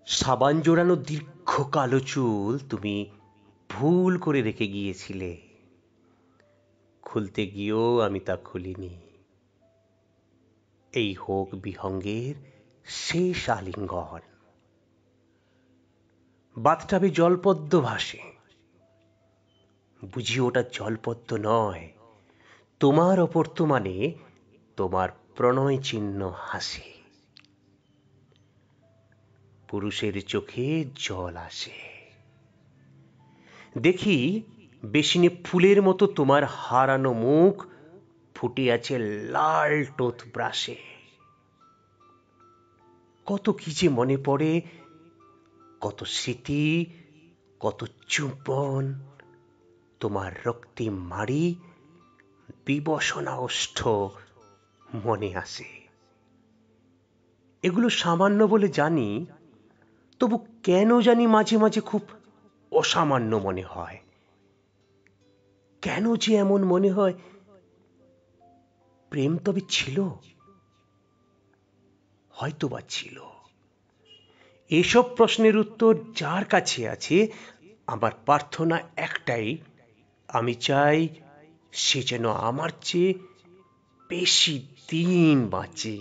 সাবান জোড়ানো দীর্ঘ কালো চুল তুমি ভুল করে রেখে গিয়েছিলে। খুলতে গিয়েও আমি তা খুলিনি। এই হোক বিহঙ্গের শেষ আলিঙ্গন। বাথটাবে জলপদ্ম ভাসে, বুঝি ওটা জলপদ্ম নয়, তোমার অবর্তমানে তোমার প্রণয় চিহ্ন হাসে। পুরুষের চোখে জল আসে, দেখি বেসিনে ফুলের মতো তোমার হারানো মুখ ফুটে আছে লাল টুথব্রাশে। কত কি যে মনে পড়ে, কত স্মৃতি, কত চুম্বন, তোমার রক্তিম মাড়ি, বিবসনা ওষ্ঠ মনে আসে। এগুলো সামান্য বলে জানি, তবু কেন জানি মাঝে মাঝে খুব অসামান্য মনে হয়। কেন যে এমন মনে হয়? প্রেম তবে ছিল, হয়তোবা ছিল। এসব প্রশ্নের উত্তর যার কাছে আছে, আমার প্রার্থনা একটাই, আমি চাই সে যেন আমার চেয়ে বেশি দিন বাঁচে।